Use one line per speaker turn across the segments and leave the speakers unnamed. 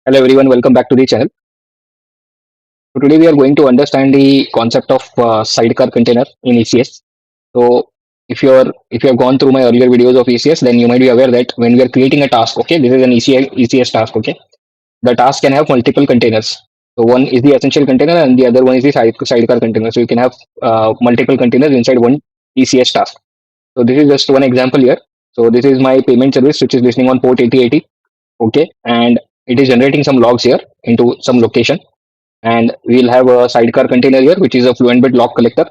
Hello everyone, welcome back to the channel. So today we are going to understand the concept of sidecar container in ECS. So if you have gone through my earlier videos of ECS, then you might be aware that when we are creating a task, okay, this is an ECS task, okay. The task can have multiple containers. So one is the essential container and the other one is the sidecar container. So you can have multiple containers inside one ECS task. So this is just one example here. So this is my payment service which is listening on port 8080, okay, and it is generating some logs here into some location, and we'll have a sidecar container here which is a Fluent Bit log collector.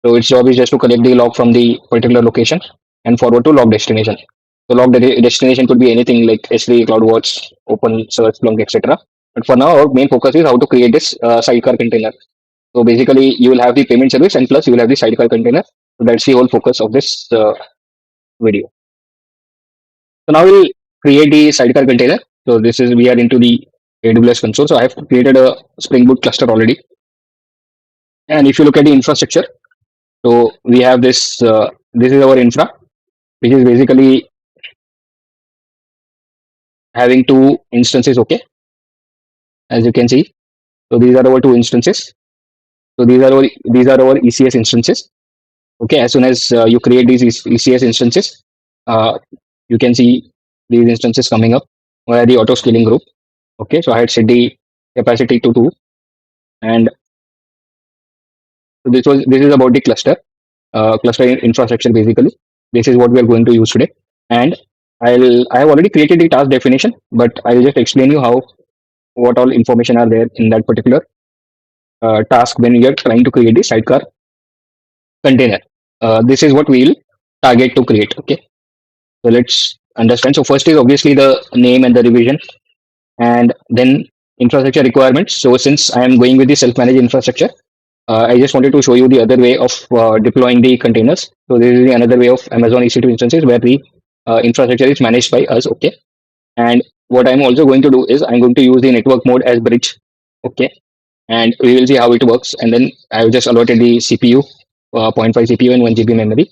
So its job is just to collect the log from the particular location and forward to log destination. So log destination could be anything like S3, CloudWatch, OpenSearch, Splunk, etc. But for now, our main focus is how to create this sidecar container. So basically, you will have the payment service and plus you will have the sidecar container. So that's the whole focus of this video. So now we'll create the sidecar container. So this is we are into the AWS console. So I have created a Spring Boot cluster already. And if you look at the infrastructure, so we have this. This is our infra, which is basically having two instances. Okay, as you can see. So these are our two instances. So these are our ECS instances. Okay, as soon as you create these ECS instances, uh, you can see these instances coming up via the auto scaling group. Okay, so I had set the capacity to 2, and so this is about the cluster infrastructure basically. This is what we are going to use today, and I have already created the task definition, but I will just explain you how what all information are there in that particular task when you are trying to create the sidecar container. This is what we will target to create. Okay, so let's understand. So first is obviously the name and the revision, and then infrastructure requirements. So since I am going with the self-managed infrastructure, I just wanted to show you the other way of deploying the containers. So this is the another way of Amazon EC2 instances where the infrastructure is managed by us. Okay, and what I'm also going to do is I'm going to use the network mode as bridge. Okay, and we will see how it works. And then I've just allotted the CPU, zero point 0.5 CPU and 1 GB memory.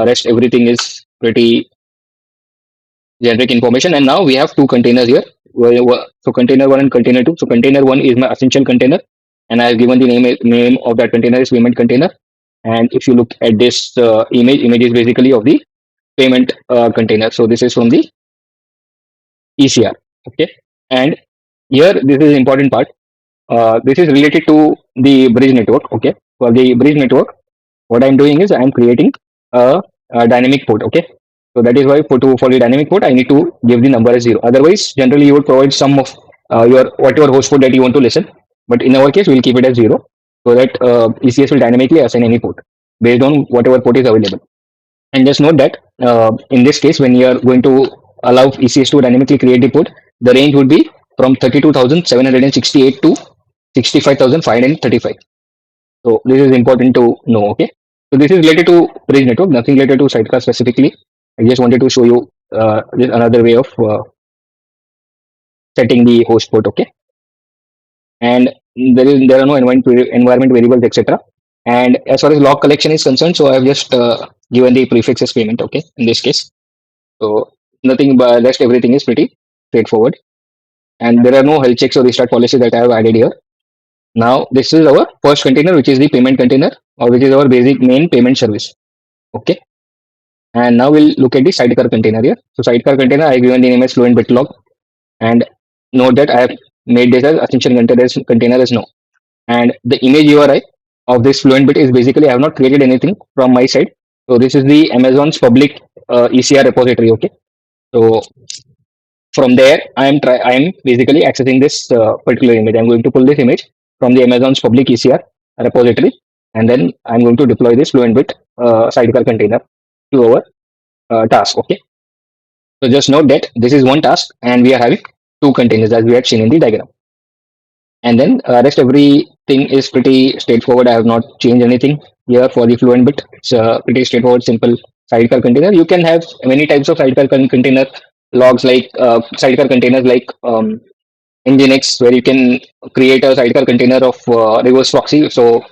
Rest everything is pretty generic information. And now we have two containers here. So container one and container two. So container one is my essential container, and I've given the name of that container is payment container. And if you look at this image is basically of the payment container. So this is from the ECR. Okay, and here this is the important part. This is related to the bridge network. Okay, for the bridge network, what I'm doing is I'm creating a dynamic port. Okay, so that is why for the dynamic port I need to give the number as 0. Otherwise, generally you would provide some of your whatever host port that you want to listen. But in our case, we'll keep it as 0 so that ECS will dynamically assign any port based on whatever port is available. And just note that in this case, when you are going to allow ECS to dynamically create the port, the range would be from 32,768 to 65,535. So this is important to know. Okay, so this is related to bridge network, nothing related to sidecar specifically. I just wanted to show you this another way of setting the host port. Okay, and there are no environment variables, etc. And as far as log collection is concerned, so I have just given the prefixes payment. Okay, in this case, so nothing but rest everything is pretty straightforward. And there are no health checks or restart policies that I have added here. Now this is our first container, which is the payment container, or which is our basic main payment service. Okay, and now we'll look at the sidecar container here. So sidecar container, I given the name as Fluent Bit log, and note that I have made this as essential container as no. And the image URI of this Fluent Bit is basically I have not created anything from my side. So this is the Amazon's public ECR repository. Okay, so from there I am basically accessing this particular image. I'm going to pull this image from the Amazon's public ECR repository, and then I'm going to deploy this Fluent Bit sidecar container to our task. Okay, so just note that this is one task and we are having two containers as we had seen in the diagram. And then rest everything is pretty straightforward. I have not changed anything here for the Fluent Bit. It's a pretty straightforward, simple sidecar container. You can have many types of sidecar container logs, like sidecar containers like Nginx, where you can create a sidecar container of reverse proxy. So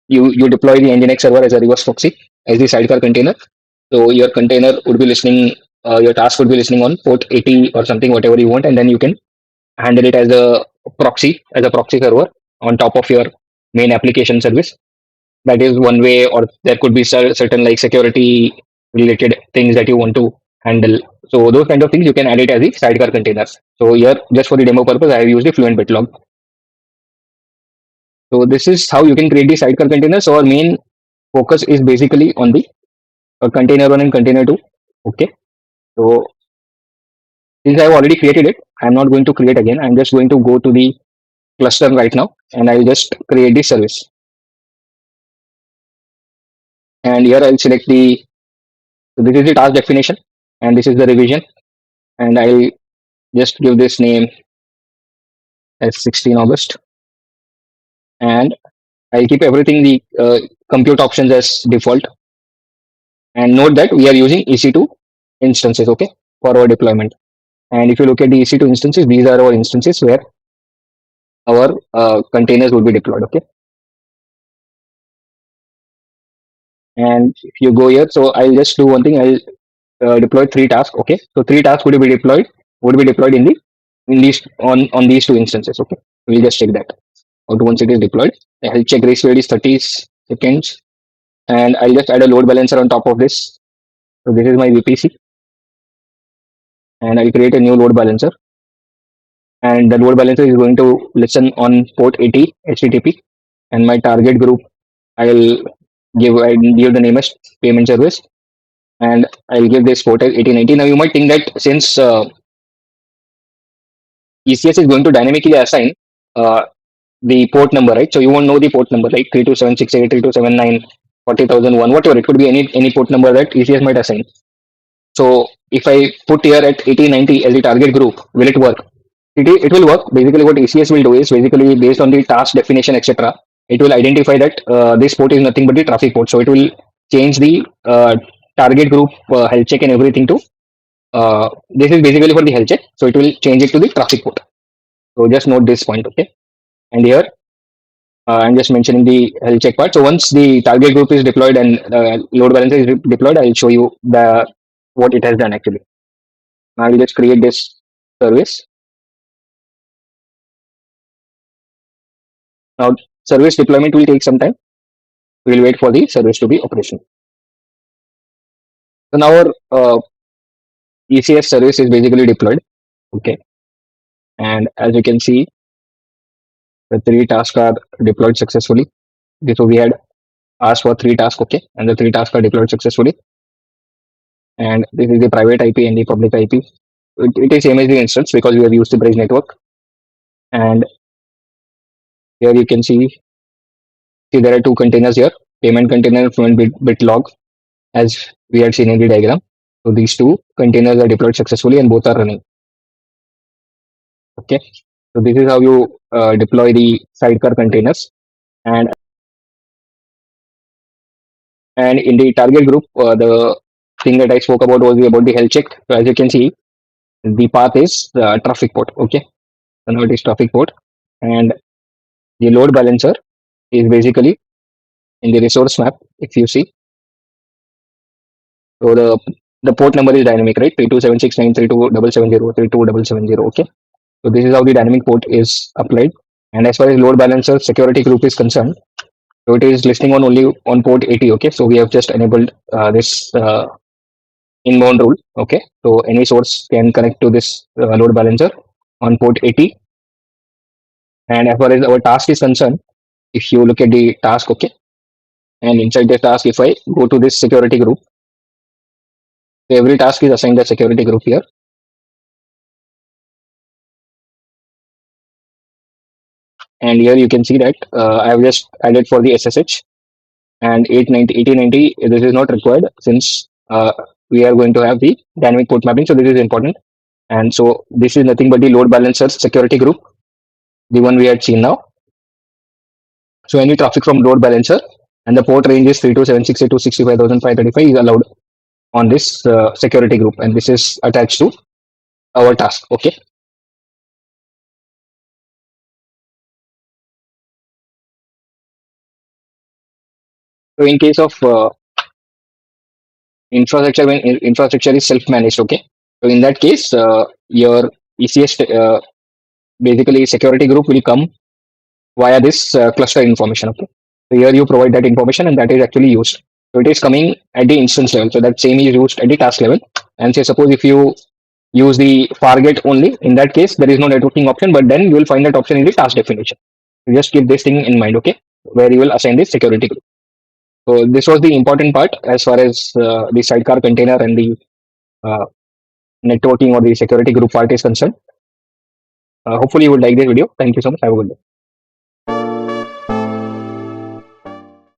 you deploy the Nginx server as a reverse proxy as the sidecar container. So your container would be listening, your task would be listening on port 80 or something, whatever you want, and then you can handle it as a proxy server on top of your main application service. That is one way, or there could be certain like security related things that you want to handle. So those kind of things you can add it as a sidecar containers. So here, just for the demo purpose, I have used the Fluent Bit log. So this is how you can create the sidecar containers. So our main focus is basically on the container one and container two. Okay. So since I've already created it, I'm not going to create again. I'm just going to go to the cluster right now, and I'll just create the service. And here I'll select the, so this is the task definition, and this is the revision, and I'll just give this name as 16 August, and I'll keep everything the compute options as default. And note that we are using EC2 instances, okay, for our deployment. And if you look at the EC2 instances, these are our instances where our containers will be deployed, okay. And if you go here, so I'll just do one thing. I'll deploy three tasks, okay. So three tasks would be deployed in these on these two instances, okay. We'll just check that out once it is deployed. I'll check race period is 30 seconds, and I'll just add a load balancer on top of this. So this is my VPC, and I'll create a new load balancer, and the load balancer is going to listen on port 80 HTTP, and my target group I'll give the name as payment service, and I'll give this port as 8090. Now you might think that since ECS is going to dynamically assign the port number, right? So you won't know the port number like 32768, 3279, 40,001, whatever. It could be any port number that ECS might assign. So if I put here at 8090 as the target group, will it work? It will work. Basically, what ECS will do is basically based on the task definition, etc. It will identify that this port is nothing but the traffic port. So it will change the target group health check and everything to this is basically for the health check. So it will change it to the traffic port. So just note this point, okay? And here I'm just mentioning the health check part. So once the target group is deployed and load balancer is deployed, I'll show you the what it has done actually. Now I'll just create this service. Now service deployment will take some time. We'll wait for the service to be operational. So now our ECS service is basically deployed. Okay. And as you can see, the three tasks are deployed successfully. So we had asked for three tasks, okay, and the three tasks are deployed successfully. And this is the private IP and the public IP. It is same as the instance because we have used the bridge network. And here you can see there are two containers here, payment container and Fluent Bit log, as we had seen in the diagram. So these two containers are deployed successfully and both are running. Okay, so this is how you deploy the sidecar containers. And in the target group, the thing that I spoke about was about the health check. So as you can see, the path is traffic port. Okay, so now it is traffic port, and the load balancer is basically in the resource map. If you see, so the port number is dynamic, right? 3276 932 Okay, so this is how the dynamic port is applied. And as far as load balancer security group is concerned, so it is listing on only on port 80. Okay, so we have just enabled this inbound rule. Okay, so any source can connect to this load balancer on port 80. And as far as our task is concerned, if you look at the task, okay, and inside the task, if I go to this security group, so every task is assigned a security group here. And here you can see that I have just added for the SSH, and 8090 this is not required since we are going to have the dynamic port mapping. So this is important. And so this is nothing but the load balancer security group, the one we had seen now. So any traffic from load balancer and the port range is 32768265535 is allowed on this security group, and this is attached to our task. Okay. So in case of infrastructure, when infrastructure is self-managed, okay. So in that case, your ECS basically security group will come via this cluster information. Okay, so here you provide that information, and that is actually used. So it is coming at the instance level. So that same is used at the task level. And say suppose if you use the target only, in that case there is no networking option, but then you will find that option in the task definition. So just keep this thing in mind. Okay, where you will assign the security group. So this was the important part as far as the sidecar container and the uh, networking or the security group part is concerned. Hopefully you would like this video. Thank you so much. Have a good day.